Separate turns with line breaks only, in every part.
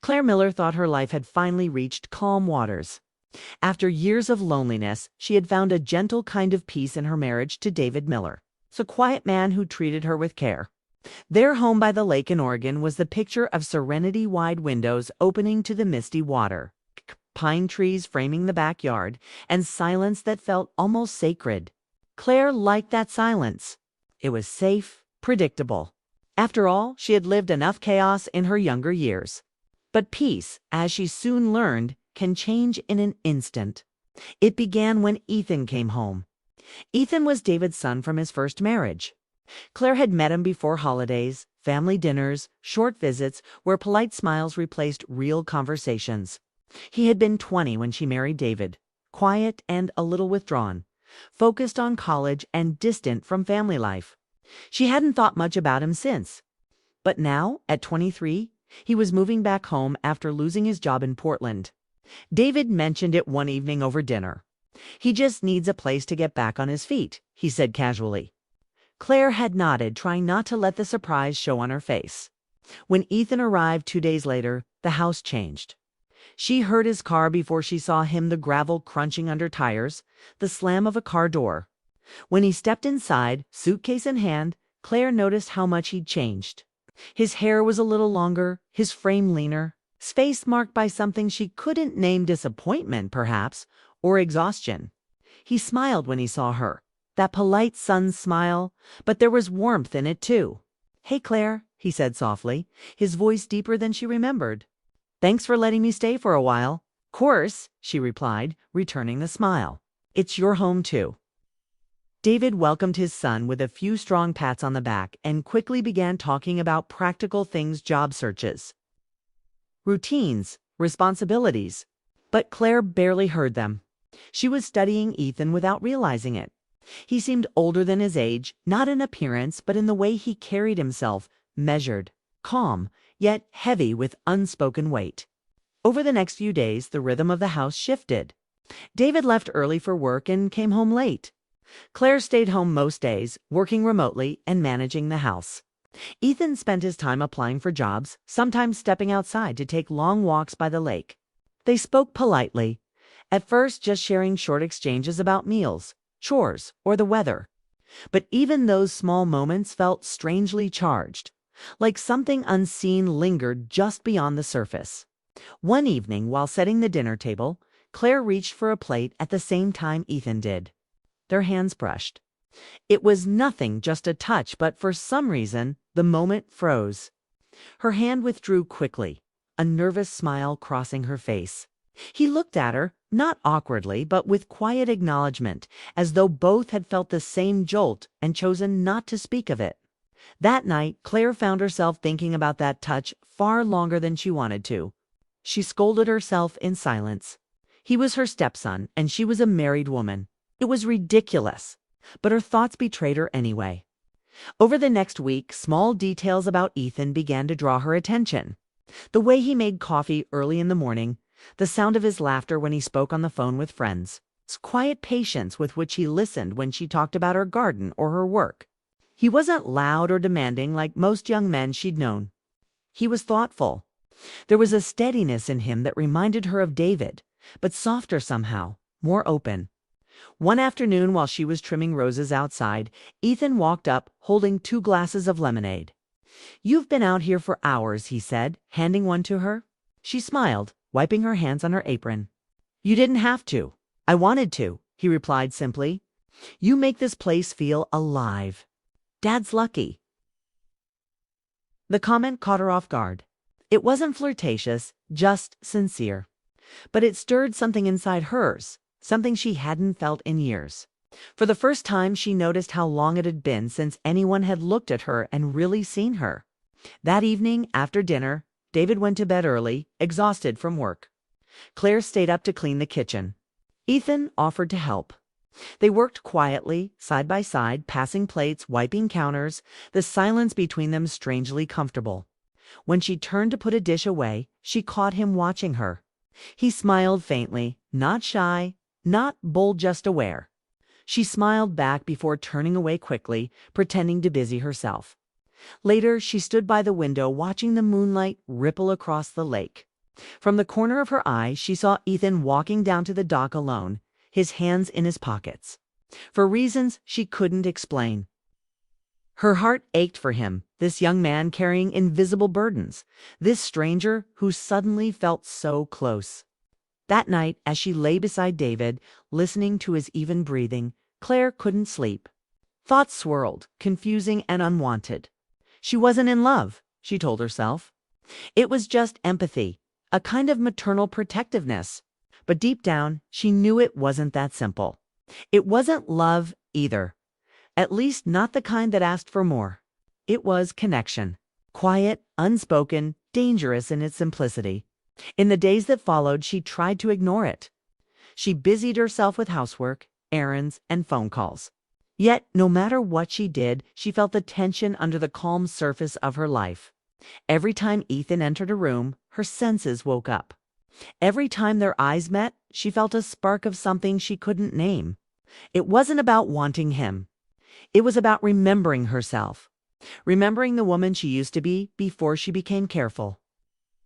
Claire Miller thought her life had finally reached calm waters. After years of loneliness, she had found a gentle kind of peace in her marriage to David Miller, a quiet man who treated her with care. Their home by the lake in Oregon was the picture of serenity, wide windows opening to the misty water, pine trees framing the backyard, and silence that felt almost sacred. Claire liked that silence. It was safe, predictable. After all, she had lived enough chaos in her younger years. But peace, as she soon learned, can change in an instant. It began when Ethan came home. Ethan was David's son from his first marriage. Claire had met him before holidays, family dinners, short visits where polite smiles replaced real conversations. He had been 20 when she married David, quiet and a little withdrawn, focused on college and distant from family life. She hadn't thought much about him since. But now, at 23, he was moving back home after losing his job in Portland. David mentioned it one evening over dinner. "He just needs a place to get back on his feet," he said casually. Claire had nodded, trying not to let the surprise show on her face. When Ethan arrived 2 days later, the house changed. She heard his car before she saw him, the gravel crunching under tires, the slam of a car door. When he stepped inside, suitcase in hand, Claire noticed how much he'd changed. His hair was a little longer, his frame leaner, his face marked by something she couldn't name, disappointment, perhaps, or exhaustion. He smiled when he saw her. That polite son smile, but there was warmth in it too. "Hey, Claire," he said softly, his voice deeper than she remembered. "Thanks for letting me stay for a while." "Course," she replied, returning the smile. "It's your home too." David welcomed his son with a few strong pats on the back and quickly began talking about practical things, job searches, routines, responsibilities. But Claire barely heard them. She was studying Ethan without realizing it. He seemed older than his age, not in appearance, but in the way he carried himself, measured, calm, yet heavy with unspoken weight. Over the next few days, the rhythm of the house shifted. David left early for work and came home late. Claire stayed home most days, working remotely and managing the house. Ethan spent his time applying for jobs, sometimes stepping outside to take long walks by the lake. They spoke politely, at first just sharing short exchanges about meals, chores, or the weather. But even those small moments felt strangely charged, like something unseen lingered just beyond the surface. One evening, while setting the dinner table, Claire reached for a plate at the same time Ethan did. Their hands brushed. It was nothing, just a touch, but for some reason, the moment froze. Her hand withdrew quickly, a nervous smile crossing her face. He looked at her, not awkwardly, but with quiet acknowledgement, as though both had felt the same jolt and chosen not to speak of it. That night, Claire found herself thinking about that touch far longer than she wanted to. She scolded herself in silence. He was her stepson, and she was a married woman. It was ridiculous, but her thoughts betrayed her anyway. Over the next week, small details about Ethan began to draw her attention. The way he made coffee early in the morning, the sound of his laughter when he spoke on the phone with friends, his quiet patience with which he listened when she talked about her garden or her work. He wasn't loud or demanding like most young men she'd known. He was thoughtful. There was a steadiness in him that reminded her of David, but softer somehow, more open. One afternoon, while she was trimming roses outside, Ethan walked up, holding 2 glasses of lemonade. "You've been out here for hours," he said, handing one to her. She smiled, wiping her hands on her apron. "You didn't have to. I wanted to," he replied simply. "You make this place feel alive." "Dad's lucky." The comment caught her off guard. It wasn't flirtatious, just sincere. But it stirred something inside hers, something she hadn't felt in years. For the first time, she noticed how long it had been since anyone had looked at her and really seen her. That evening, after dinner, David went to bed early, exhausted from work. Claire stayed up to clean the kitchen. Ethan offered to help. They worked quietly, side by side, passing plates, wiping counters, the silence between them strangely comfortable. When she turned to put a dish away, she caught him watching her. He smiled faintly, not shy, not bold, just aware. She smiled back before turning away quickly, pretending to busy herself. Later, she stood by the window watching the moonlight ripple across the lake. From the corner of her eye, she saw Ethan walking down to the dock alone, his hands in his pockets. For reasons she couldn't explain. Her heart ached for him, this young man carrying invisible burdens, this stranger who suddenly felt so close. That night, as she lay beside David, listening to his even breathing, Claire couldn't sleep. Thoughts swirled, confusing and unwanted. She wasn't in love, she told herself. It was just empathy, a kind of maternal protectiveness. But deep down, she knew it wasn't that simple. It wasn't love either. At least not the kind that asked for more. It was connection. Quiet, unspoken, dangerous in its simplicity. In the days that followed, she tried to ignore it. She busied herself with housework, errands, and phone calls. Yet, no matter what she did, she felt the tension under the calm surface of her life. Every time Ethan entered a room, her senses woke up. Every time their eyes met, she felt a spark of something she couldn't name. It wasn't about wanting him. It was about remembering herself. Remembering the woman she used to be before she became careful.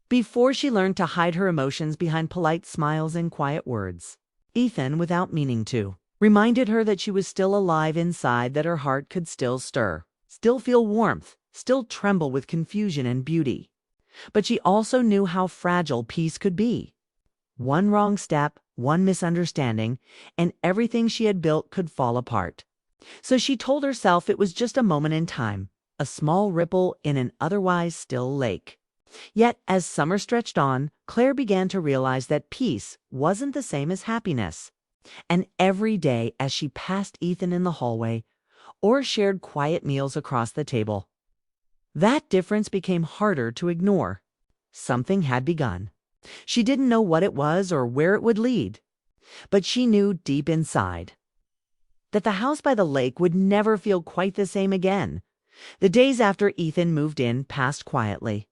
Before she learned to hide her emotions behind polite smiles and quiet words. Ethan, without meaning to, reminded her that she was still alive inside, that her heart could still stir, still feel warmth, still tremble with confusion and beauty. But she also knew how fragile peace could be. One wrong step, one misunderstanding, and everything she had built could fall apart. So she told herself it was just a moment in time, a small ripple in an otherwise still lake. Yet, as summer stretched on, Claire began to realize that peace wasn't the same as happiness. And every day, as she passed Ethan in the hallway, or shared quiet meals across the table, that difference became harder to ignore. Something had begun. She didn't know what it was or where it would lead, but she knew deep inside that the house by the lake would never feel quite the same again. The days after Ethan moved in passed quietly,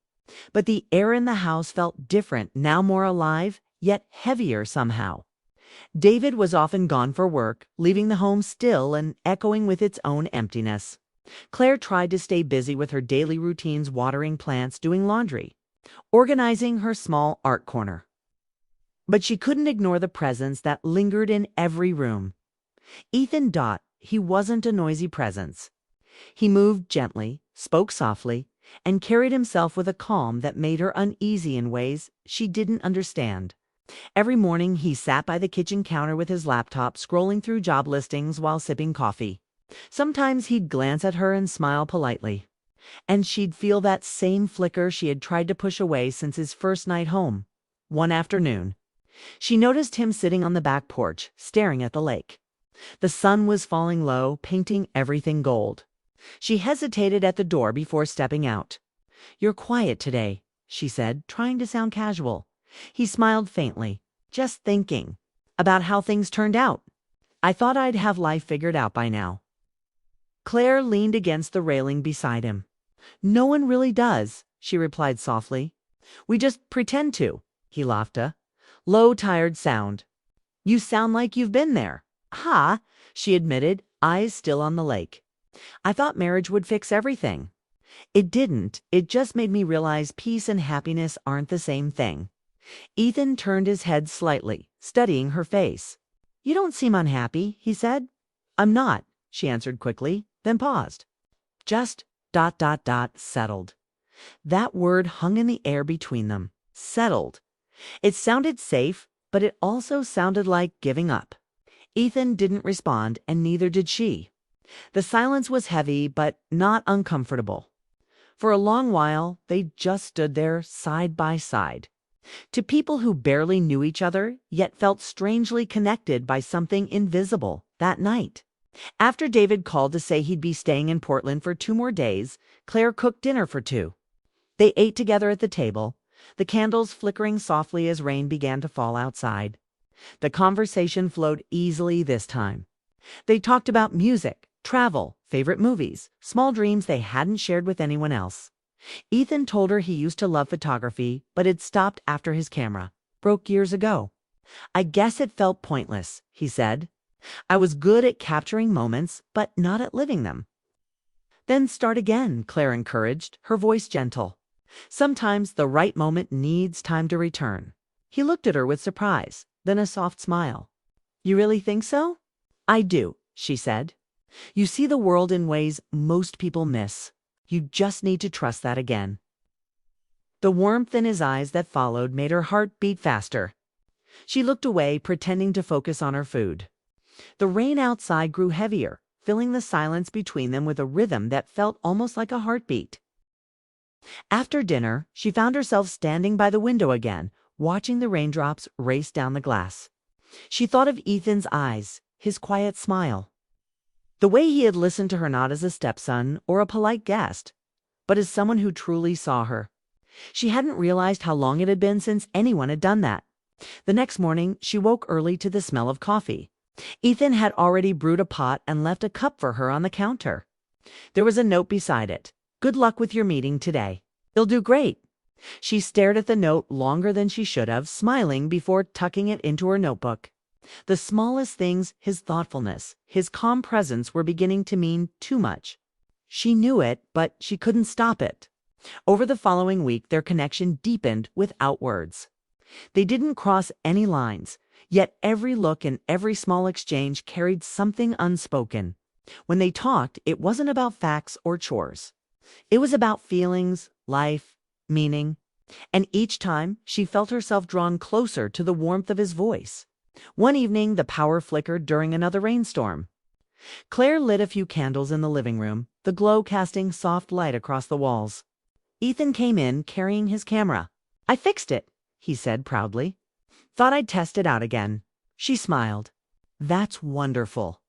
but the air in the house felt different, now more alive, yet heavier somehow. David was often gone for work, leaving the home still and echoing with its own emptiness. Claire tried to stay busy with her daily routines, watering plants, doing laundry, organizing her small art corner. But she couldn't ignore the presence that lingered in every room. Ethan Dot, he wasn't a noisy presence. He moved gently, spoke softly, and carried himself with a calm that made her uneasy in ways she didn't understand. Every morning he sat by the kitchen counter with his laptop, scrolling through job listings while sipping coffee. Sometimes he'd glance at her and smile politely, and she'd feel that same flicker she had tried to push away since his first night home. One afternoon, she noticed him sitting on the back porch, staring at the lake. The sun was falling low, painting everything gold. She hesitated at the door before stepping out. "You're quiet today," she said, trying to sound casual. He smiled faintly. "Just thinking about how things turned out. I thought I'd have life figured out by now." Claire leaned against the railing beside him. "No one really does," she replied softly. "We just pretend to." He laughed a low, tired sound. "You sound like you've been there." "Ha," she admitted, eyes still on the lake. "I thought marriage would fix everything." "It didn't. It just made me realize peace and happiness aren't the same thing." Ethan turned his head slightly, studying her face. "You don't seem unhappy," he said. "I'm not," she answered quickly, then paused. Just ... settled. That word hung in the air between them. Settled. It sounded safe, but it also sounded like giving up. Ethan didn't respond, and neither did she. The silence was heavy, but not uncomfortable. For a long while, they just stood there, side by side. To people who barely knew each other, yet felt strangely connected by something invisible that night. After David called to say he'd be staying in Portland for 2 more days, Claire cooked dinner for 2. They ate together at the table, the candles flickering softly as rain began to fall outside. The conversation flowed easily this time. They talked about music, travel, favorite movies, small dreams they hadn't shared with anyone else. Ethan told her he used to love photography, but had stopped after his camera broke years ago. "I guess it felt pointless," he said. "I was good at capturing moments, but not at living them." "Then start again," Claire encouraged, her voice gentle. Sometimes the right moment needs time to return. He looked at her with surprise, then a soft smile. You really think so? I do, she said. You see the world in ways most people miss. You just need to trust that again. The warmth in his eyes that followed made her heart beat faster. She looked away, pretending to focus on her food. The rain outside grew heavier, filling the silence between them with a rhythm that felt almost like a heartbeat. After dinner, she found herself standing by the window again, watching the raindrops race down the glass. She thought of Ethan's eyes, his quiet smile. The way he had listened to her not as a stepson or a polite guest, but as someone who truly saw her. She hadn't realized how long it had been since anyone had done that. The next morning, she woke early to the smell of coffee. Ethan had already brewed a pot and left a cup for her on the counter. There was a note beside it. Good luck with your meeting today. You'll do great. She stared at the note longer than she should have, smiling before tucking it into her notebook. The smallest things, his thoughtfulness, his calm presence were beginning to mean too much. She knew it, but she couldn't stop it. Over the following week, their connection deepened without words. They didn't cross any lines, yet every look and every small exchange carried something unspoken. When they talked, it wasn't about facts or chores. It was about feelings, life, meaning. And each time, she felt herself drawn closer to the warmth of his voice. One evening, the power flickered during another rainstorm. Claire lit a few candles in the living room, the glow casting soft light across the walls. Ethan came in carrying his camera. I fixed it, he said proudly. Thought I'd test it out again. She smiled. That's wonderful.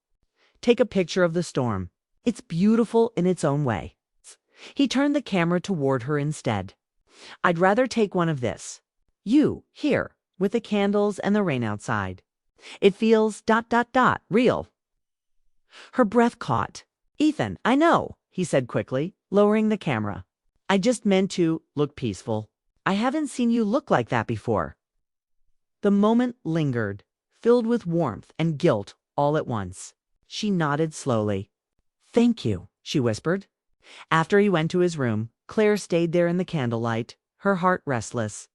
Take a picture of the storm. It's beautiful in its own way. He turned the camera toward her instead. I'd rather take one of this. You, here, with the candles and the rain outside. It feels ... real. Her breath caught. Ethan, I know, he said quickly, lowering the camera. I just meant to look peaceful. I haven't seen you look like that before. The moment lingered, filled with warmth and guilt all at once. She nodded slowly. Thank you, she whispered. After he went to his room, Claire stayed there in the candlelight, her heart restless.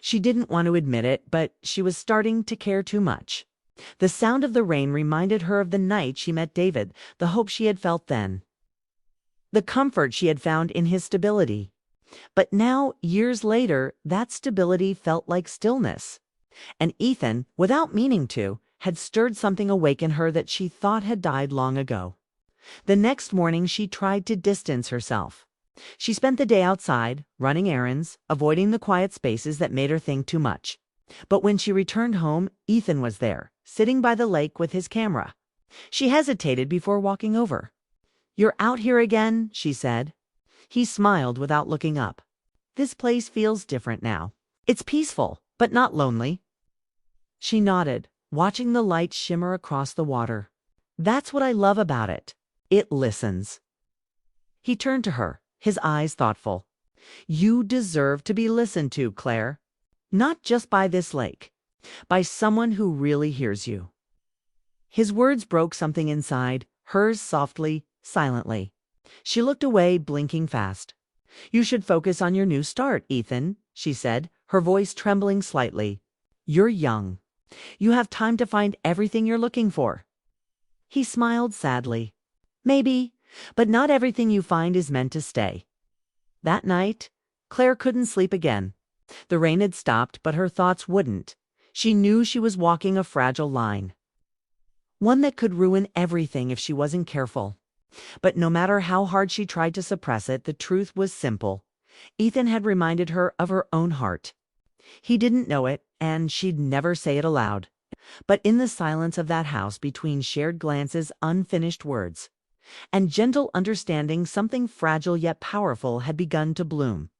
She didn't want to admit it, but she was starting to care too much. The sound of the rain reminded her of the night she met David, the hope she had felt then. The comfort she had found in his stability. But now, years later, that stability felt like stillness. And Ethan, without meaning to, had stirred something awake in her that she thought had died long ago. The next morning, she tried to distance herself. She spent the day outside, running errands, avoiding the quiet spaces that made her think too much. But when she returned home, Ethan was there, sitting by the lake with his camera. She hesitated before walking over. You're out here again, she said. He smiled without looking up. This place feels different now. It's peaceful, but not lonely. She nodded, watching the light shimmer across the water. That's what I love about it. It listens. He turned to her, his eyes thoughtful. You deserve to be listened to, Claire. Not just by this lake, by someone who really hears you. His words broke something inside, hers softly, silently. She looked away, blinking fast. You should focus on your new start, Ethan, she said, her voice trembling slightly. You're young. You have time to find everything you're looking for. He smiled sadly. Maybe, but not everything you find is meant to stay. That night, Claire couldn't sleep again. The rain had stopped, but her thoughts wouldn't. She knew she was walking a fragile line. One that could ruin everything if she wasn't careful. But no matter how hard she tried to suppress it, the truth was simple. Ethan had reminded her of her own heart. He didn't know it, and she'd never say it aloud. But in the silence of that house, between shared glances, unfinished words, and gentle understanding, something fragile yet powerful had begun to bloom.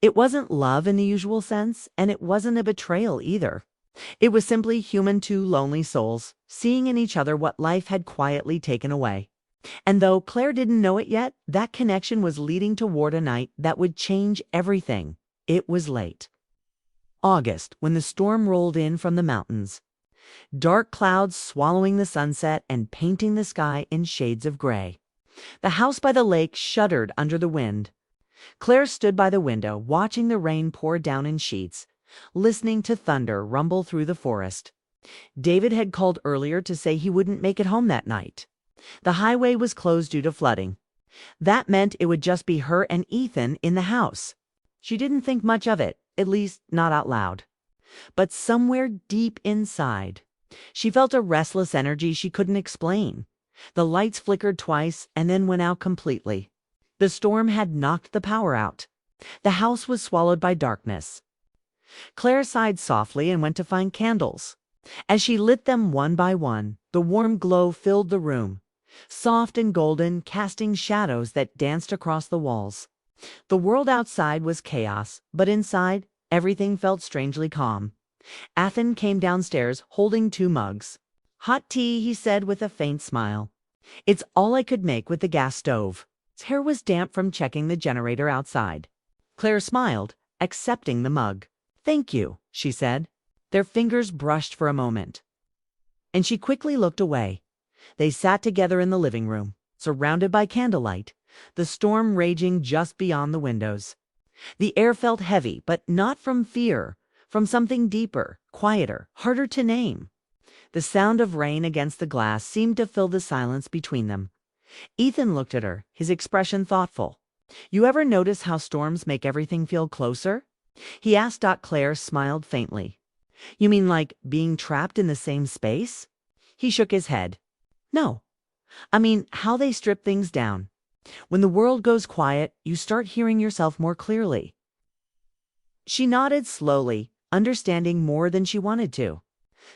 It wasn't love in the usual sense, and it wasn't a betrayal either. It was simply human, two lonely souls, seeing in each other what life had quietly taken away. And though Claire didn't know it yet, that connection was leading toward a night that would change everything. It was late. August, when the storm rolled in from the mountains. Dark clouds swallowing the sunset and painting the sky in shades of gray. The house by the lake shuddered under the wind. Claire stood by the window, watching the rain pour down in sheets, listening to thunder rumble through the forest. David had called earlier to say he wouldn't make it home that night. The highway was closed due to flooding. That meant it would just be her and Ethan in the house. She didn't think much of it, at least not out loud. But somewhere deep inside, she felt a restless energy she couldn't explain. The lights flickered twice and then went out completely. The storm had knocked the power out. The house was swallowed by darkness. Claire sighed softly and went to find candles. As she lit them one by one, the warm glow filled the room, soft and golden, casting shadows that danced across the walls. The world outside was chaos, but inside, everything felt strangely calm. Ethan came downstairs holding 2 mugs. "Hot tea," he said with a faint smile. "It's all I could make with the gas stove." His hair was damp from checking the generator outside. Claire smiled, accepting the mug. "Thank you," she said. Their fingers brushed for a moment, and she quickly looked away. They sat together in the living room, surrounded by candlelight, the storm raging just beyond the windows. The air felt heavy, but not from fear, from something deeper, quieter, harder to name. The sound of rain against the glass seemed to fill the silence between them. Ethan looked at her, his expression thoughtful. "You ever notice how storms make everything feel closer?" he asked. Claire smiled faintly. "You mean like being trapped in the same space?" He shook his head. "No. I mean how they strip things down. When the world goes quiet, you start hearing yourself more clearly." She nodded slowly, understanding more than she wanted to.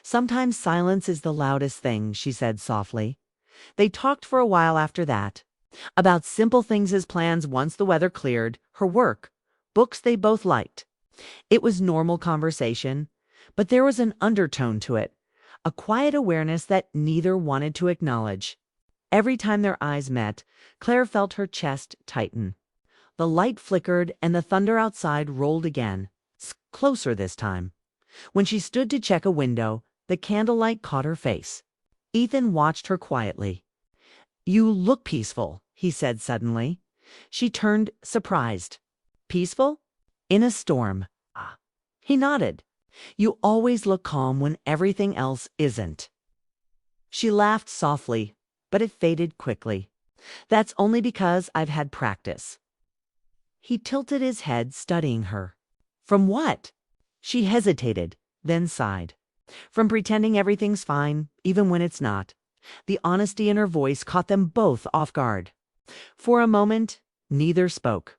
"Sometimes silence is the loudest thing," she said softly. They talked for a while after that, about simple things as plans once the weather cleared, her work, books they both liked. It was normal conversation, but there was an undertone to it, a quiet awareness that neither wanted to acknowledge. Every time their eyes met, Claire felt her chest tighten. The light flickered and the thunder outside rolled again, closer this time. When she stood to check a window, the candlelight caught her face. Ethan watched her quietly. "You look peaceful," he said suddenly. She turned, surprised. "Peaceful? In a storm." "Ah." He nodded. "You always look calm when everything else isn't." She laughed softly, but it faded quickly. "That's only because I've had practice." He tilted his head, studying her. "From what?" She hesitated, then sighed. "From pretending everything's fine, even when it's not." The honesty in her voice caught them both off guard. For a moment, neither spoke.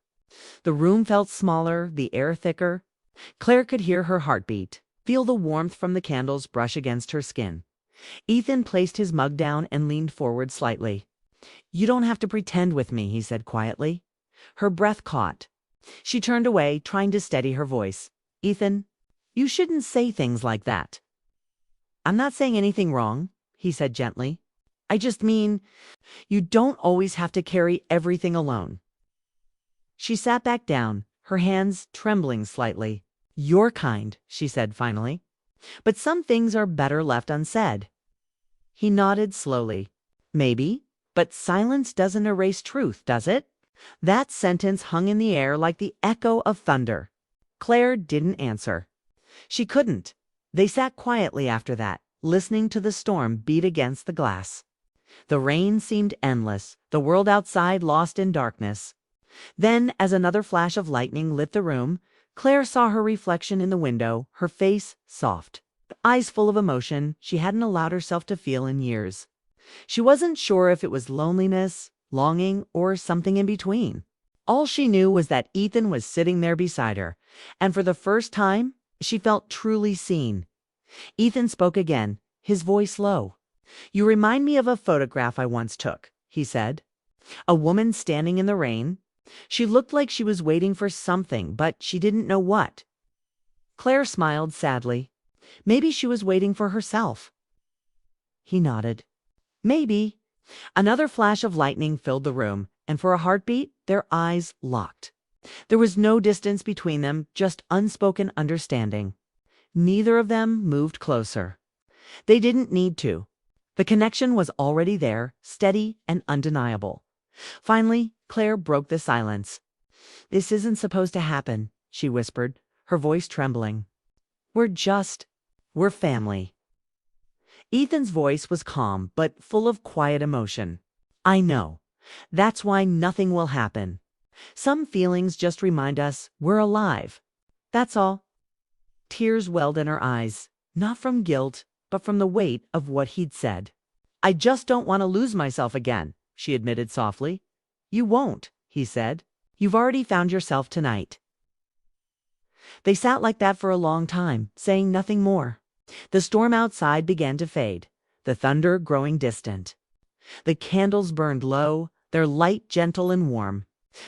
The room felt smaller, the air thicker. Claire could hear her heartbeat, feel the warmth from the candles brush against her skin. Ethan placed his mug down and leaned forward slightly. "You don't have to pretend with me," he said quietly. Her breath caught. She turned away, trying to steady her voice. "Ethan, you shouldn't say things like that." "I'm not saying anything wrong," he said gently. "I just mean, you don't always have to carry everything alone." She sat back down, her hands trembling slightly. "You're kind," she said finally. "But some things are better left unsaid." He nodded slowly. "Maybe, but silence doesn't erase truth, does it?" That sentence hung in the air like the echo of thunder. Claire didn't answer. She couldn't. They sat quietly after that, listening to the storm beat against the glass. The rain seemed endless, the world outside lost in darkness. Then, as another flash of lightning lit the room, Claire saw her reflection in the window, her face soft, eyes full of emotion she hadn't allowed herself to feel in years. She wasn't sure if it was loneliness, longing, or something in between. All she knew was that Ethan was sitting there beside her, and for the first time, she felt truly seen. Ethan spoke again, his voice low. "You remind me of a photograph I once took," he said. "A woman standing in the rain. She looked like she was waiting for something, but she didn't know what." Claire smiled sadly. Maybe she was waiting for herself. He nodded. "Maybe." Another flash of lightning filled the room, and for a heartbeat, their eyes locked. There was no distance between them, just unspoken understanding. Neither of them moved closer. They didn't need to. The connection was already there, steady and undeniable. Finally, Claire broke the silence. "This isn't supposed to happen," she whispered, her voice trembling. We're family." Ethan's voice was calm, but full of quiet emotion. "I know. That's why nothing will happen. Some feelings just remind us we're alive. That's all." Tears welled in her eyes, not from guilt, but from the weight of what he'd said. "I just don't want to lose myself again," she admitted softly. "You won't," he said. "You've already found yourself tonight." They sat like that for a long time, saying nothing more. The storm outside began to fade, the thunder growing distant. The candles burned low, their light gentle and warm.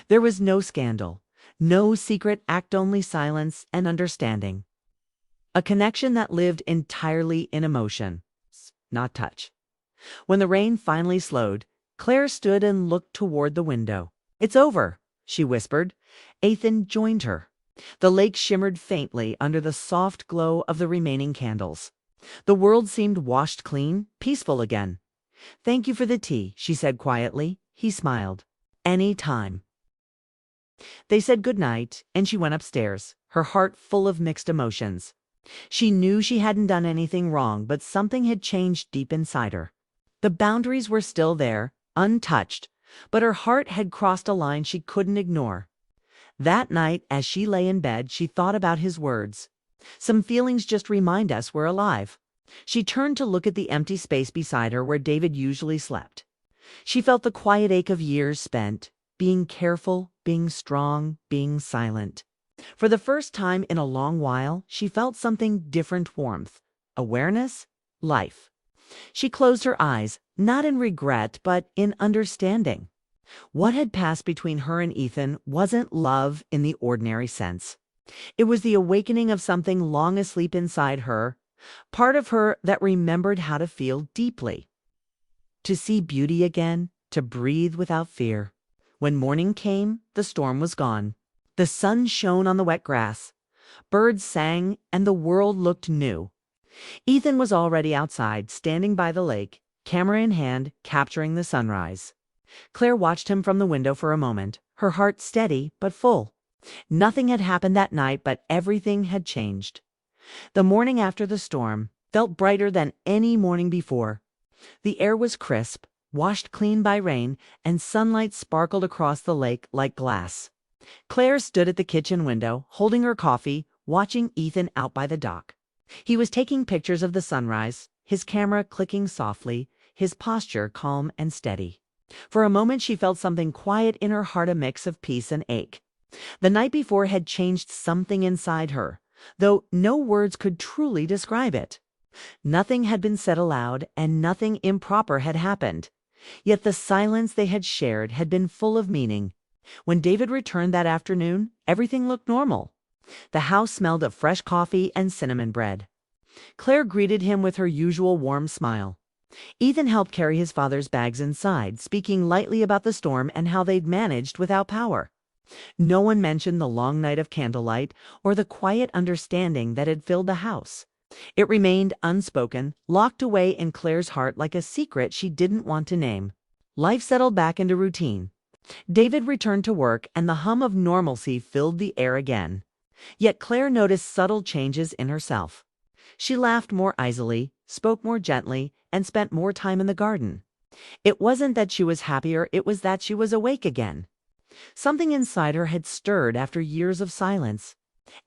There was no scandal, no secret act, only silence and understanding. A connection that lived entirely in emotion, not touch. When the rain finally slowed, Claire stood and looked toward the window. "It's over," she whispered. Ethan joined her. The lake shimmered faintly under the soft glow of the remaining candles. The world seemed washed clean, peaceful again. "Thank you for the tea," she said quietly. He smiled. "Any time." They said goodnight, and she went upstairs, her heart full of mixed emotions. She knew she hadn't done anything wrong, but something had changed deep inside her. The boundaries were still there, untouched, but her heart had crossed a line she couldn't ignore. That night, as she lay in bed, she thought about his words. "Some feelings just remind us we're alive." She turned to look at the empty space beside her where David usually slept. She felt the quiet ache of years spent, being careful, being strong, being silent. For the first time in a long while, she felt something different: warmth, awareness, life. She closed her eyes, not in regret, but in understanding. What had passed between her and Ethan wasn't love in the ordinary sense. It was the awakening of something long asleep inside her, part of her that remembered how to feel deeply. To see beauty again, to breathe without fear. When morning came, the storm was gone. The sun shone on the wet grass. Birds sang, and the world looked new. Ethan was already outside, standing by the lake, camera in hand, capturing the sunrise. Claire watched him from the window for a moment, her heart steady but full. Nothing had happened that night, but everything had changed. The morning after the storm felt brighter than any morning before. The air was crisp, washed clean by rain, and sunlight sparkled across the lake like glass. Claire stood at the kitchen window, holding her coffee, watching Ethan out by the dock. He was taking pictures of the sunrise, his camera clicking softly, his posture calm and steady. For a moment she felt something quiet in her heart, a mix of peace and ache. The night before had changed something inside her, though no words could truly describe it. Nothing had been said aloud, and nothing improper had happened. Yet the silence they had shared had been full of meaning. When David returned that afternoon, everything looked normal. The house smelled of fresh coffee and cinnamon bread. Claire greeted him with her usual warm smile. Ethan helped carry his father's bags inside, speaking lightly about the storm and how they'd managed without power. No one mentioned the long night of candlelight or the quiet understanding that had filled the house. It remained unspoken, locked away in Claire's heart like a secret she didn't want to name. Life settled back into routine. David returned to work, and the hum of normalcy filled the air again. Yet Claire noticed subtle changes in herself. She laughed more easily, spoke more gently, and spent more time in the garden. It wasn't that she was happier, it was that she was awake again. Something inside her had stirred after years of silence,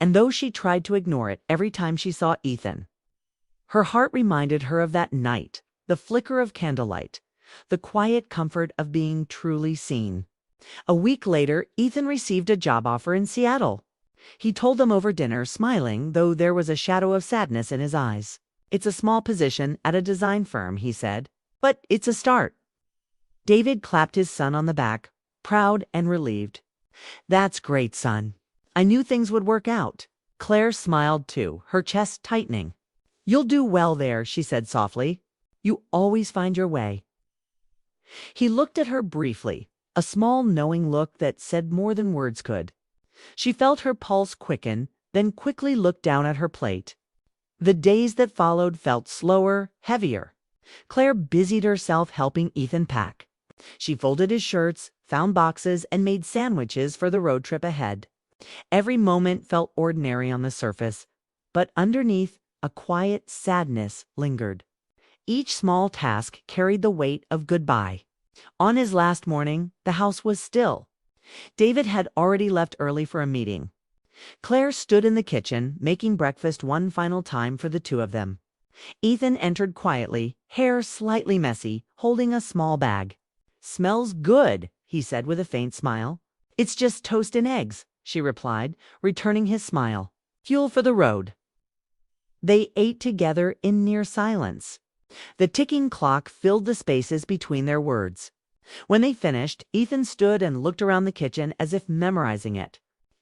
and though she tried to ignore it every time she saw Ethan, her heart reminded her of that night, the flicker of candlelight, the quiet comfort of being truly seen. A week later, Ethan received a job offer in Seattle. He told them over dinner, smiling, though there was a shadow of sadness in his eyes. "It's a small position at a design firm," he said, "but it's a start." David clapped his son on the back, proud and relieved. "That's great, son. I knew things would work out." Claire smiled too, her chest tightening. "You'll do well there," she said softly. "You always find your way." He looked at her briefly, a small knowing look that said more than words could. She felt her pulse quicken, then quickly looked down at her plate. The days that followed felt slower, heavier. Claire busied herself helping Ethan pack. She folded his shirts, found boxes, and made sandwiches for the road trip ahead. Every moment felt ordinary on the surface, but underneath, a quiet sadness lingered. Each small task carried the weight of goodbye. On his last morning, the house was still. David had already left early for a meeting. Claire stood in the kitchen, making breakfast one final time for the two of them. Ethan entered quietly, hair slightly messy, holding a small bag. "Smells good," he said with a faint smile. "It's just toast and eggs," she replied, returning his smile. "Fuel for the road." They ate together in near silence. The ticking clock filled the spaces between their words. When they finished, Ethan stood and looked around the kitchen as if memorizing it.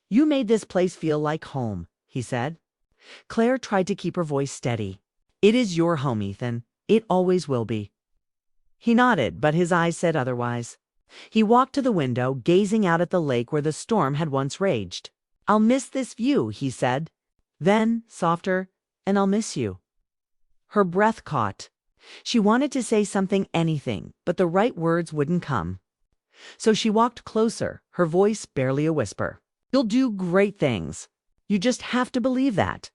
"You made this place feel like home," he said. Claire tried to keep her voice steady. "It is your home, Ethan. It always will be." He nodded, but his eyes said otherwise. He walked to the window, gazing out at the lake where the storm had once raged. "I'll miss this view," he said. Then, softer, "and I'll miss you." Her breath caught. She wanted to say something, anything, but the right words wouldn't come. So she walked closer, her voice barely a whisper. "You'll do great things. You just have to believe that."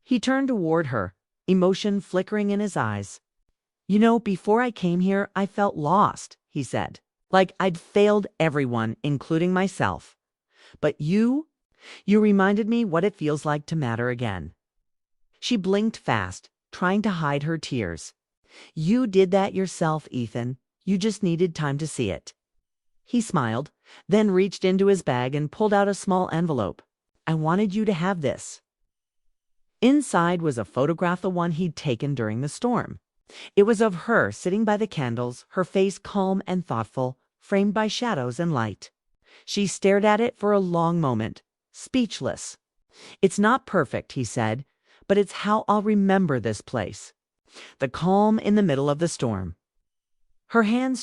He turned toward her, emotion flickering in his eyes. "You know, before I came here, I felt lost," he said. "Like I'd failed everyone, including myself. But you reminded me what it feels like to matter again." She blinked fast, trying to hide her tears. "You did that yourself, Ethan. You just needed time to see it." He smiled, then reached into his bag and pulled out a small envelope. "I wanted you to have this." Inside was a photograph, the one he'd taken during the storm. It was of her sitting by the candles, her face calm and thoughtful, framed by shadows and light. She stared at it for a long moment, speechless. "It's not perfect," he said, "but it's how I'll remember this place. The calm in the middle of the storm." Her hands